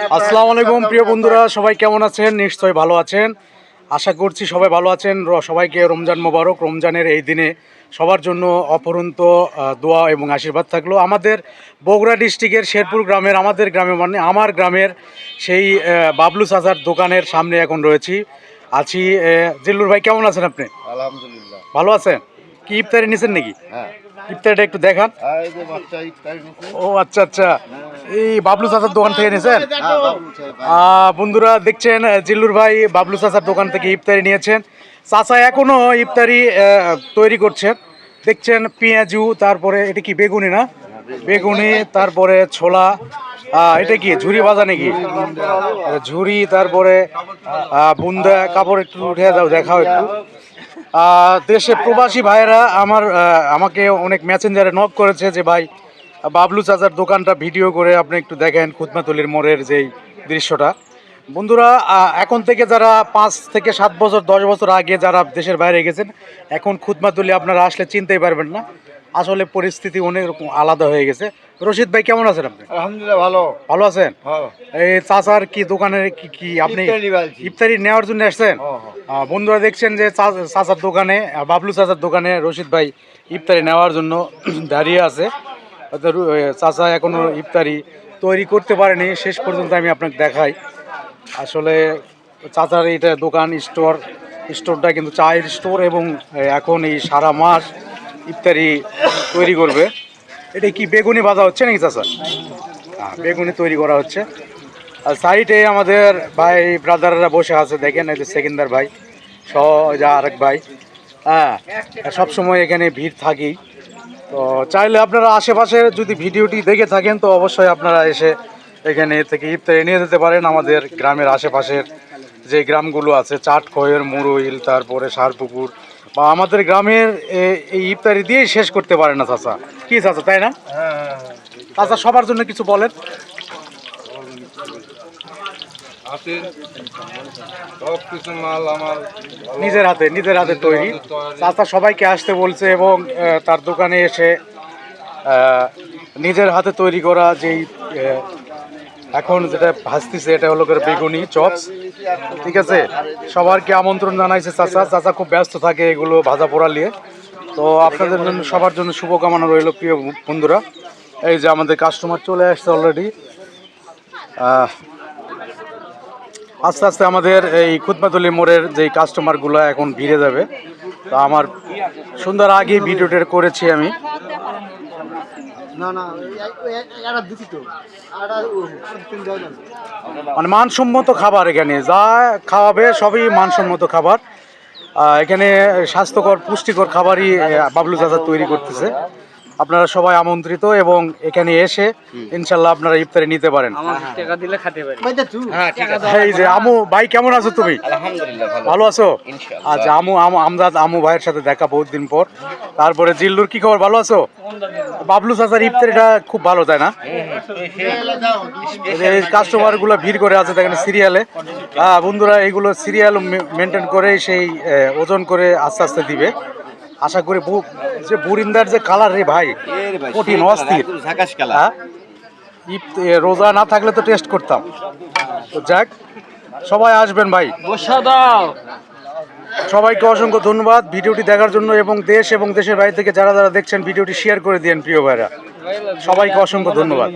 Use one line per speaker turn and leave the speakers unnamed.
আসসালামু আলাইকুম প্রিয় বন্ধুরা, সবাই কেমন আছেন? নিশ্চয়ই ভালো আছেন, আশা করছি সবাই ভালো আছেন। সবাইকে রমজান মোবারক। রমজানের এই দিনে সবার জন্য অপরন্ত দোয়া এবং আশীর্বাদ থাকলো। আমাদের বগুড়া ডিস্ট্রিক্টের শেরপুর গ্রামের, আমাদের গ্রামে মানে আমার গ্রামের সেই বাবলু চাচার দোকানের সামনে এখন রয়েছি আছি। জিল্লুর ভাই, কেমন আছেন আপনি?
আলহামদুলিল্লাহ
ভালো আছেন? কি ইফতারি নিছেন নাকি?
হ্যাঁ,
ইফতারিটা একটু দেখান।
এই যে বাচ্চা ইফতারি নিছে।
ও আচ্ছা আচ্ছা, এই বাবলু চাচার দোকান থেকে নিয়েছেন?
হ্যাঁ, বাবলু সাহেব।
বন্ধুরা দেখছেন, জিল্লুর ভাই বাবলু চাচার দোকান থেকে ইফতারি নিয়েছেন। চাচা এখনো ইফতারি তৈরি করছেন। দেখছেন পেঁয়াজু, তারপরে এটা কি বেগুনি না? বেগুনি, তারপরে ছোলা, এটা কি ঝুরি ভাজা নাকি? ঝুরি, তারপরে বুন্দা। কাপড় একটু উঠে যাও, দেখাও একটু। দেশে প্রবাসী ভাইয়েরা আমাকে অনেক মেসেঞ্জারে নক করেছে যে ভাই বাবলু চাচার দোকানটা ভিডিও করে আপনি একটু দেখেন খুদমাতলির মোড়ের যেই দৃশ্যটা। বন্ধুরা, এখন থেকে যারা 5 থেকে 7 বছর 10 বছর আগে যারা দেশের বাইরে গেছেন, এখন খুদমাতলি আপনারা আসলে চিনতেই পারবেন না। আসলে পরিস্থিতি অনেক রকম আলাদা হয়ে গেছে। রশিদ ভাই, কেমন আছেন আপনি?
আলহামদুলিল্লাহ ভালো।
ভালো আছেন?
ভালো।
এই চাচার কি দোকানের কি আপনি ইফতারি নেওয়ার জন্য আসছেন? বন্ধুরা দেখছেন যে চাচার দোকানে, বাবলু চাচার দোকানে রশিদ ভাই ইফতারি নেওয়ার জন্য দাঁড়িয়ে আছে। চাচা এখনো ইফতারি তৈরি করতে পারেনি। শেষ পর্যন্ত আমি আপনাকে দেখাই। আসলে চাচার এটা দোকান, স্টোরটা কিন্তু চায়ের স্টোর, এবং এখন এই সারা মাস ইফতারি তৈরি করবে। এটা কি বেগুনি ভাজা হচ্ছে নাকি চাচা? হ্যাঁ, বেগুনি তৈরি করা হচ্ছে। আর সাইডে আমাদের ভাই ব্রাদাররা বসে আছে, দেখেন এই যে সেকেন্দার ভাই সহ যা আরেক ভাই। হ্যাঁ, সবসময় এখানে ভিড় থাকেই। তো চাইলে আপনারা আশেপাশে যদি ভিডিওটি দেখে থাকেন তো অবশ্যই আপনারা এসে এখানে থেকে ইফতারি নিয়ে যেতে পারেন। আমাদের গ্রামের আশেপাশের যে গ্রামগুলো আছে, চাটখয়ের, মুরুইল, তারপরে সারপুকুর, বা আমাদের গ্রামের এই ইফতারি দিয়েই শেষ করতে পারে না চাচা। কি চাচা, তাই না? চাচা সবার জন্য কিছু বলেন। নিজের হাতে তৈরি। চাচা সবাইকে আসতে বলছে, এবং তার দোকানে এসে নিজের হাতে তৈরি করা যেই এখন যেটা ভাজতেছে, এটা হলো করে বেগুনি চপস। ঠিক আছে, সবারকে আমন্ত্রণ জানাইছে চাচা। চাচা খুব ব্যস্ত থাকে এগুলো ভাজা পোড়া নিয়ে। তো আপনাদের জন্য, সবার জন্য শুভকামনা রইল প্রিয় বন্ধুরা। এই যে আমাদের কাস্টমার চলে আসছে অলরেডি। আস্তে আস্তে আমাদের এই খুদমাতলি মোড়ের যেই কাস্টমারগুলো এখন ভিড়ে যাবে। তো আমার সুন্দর আগে ভিডিওটা করেছি আমি। মানে মানসম্মত খাবার, এখানে যা খাওয়াবে সবই মানসম্মত খাবার। এখানে স্বাস্থ্যকর পুষ্টিকর খাবারই বাবলু চাচা তৈরি করতেছে। আপনারা সবাই আমন্ত্রিত, এবং এখানে এসে ইনশাল্লাহ আপনারা ইফতারি নিতে পারেন। এই যে আমু ভাই, কেমন আছো তুমি? ভালো আছো? আচ্ছা, আমজাদ আমু ভাইয়ের সাথে দেখা বহুত দিন পর। তারপরে জিল্লুর কি খবর, ভালো আছো? বাবলু চাচার ইফতারিটা খুব ভালো, তাই না? কাস্টমার গুলো ভিড় করে আছে দেখেন সিরিয়ালে। বন্ধুরা, এইগুলো সিরিয়াল মেনটেন করে সেই ওজন করে আস্তে আস্তে দিবে। আশা করি যে বুরিন্দার যে কালার রে ভাই, কঠিন অস্থির। রোজা না থাকলে তো টেস্ট করতাম। তো যাক, সবাই আসবেন ভাই। সবাইকে অসংখ্য ধন্যবাদ ভিডিওটি দেখার জন্য, এবং দেশ এবং দেশের বাইরে থেকে যারা যারা দেখছেন ভিডিওটি শেয়ার করে দিন প্রিয় ভাইরা। সবাইকে অসংখ্য ধন্যবাদ।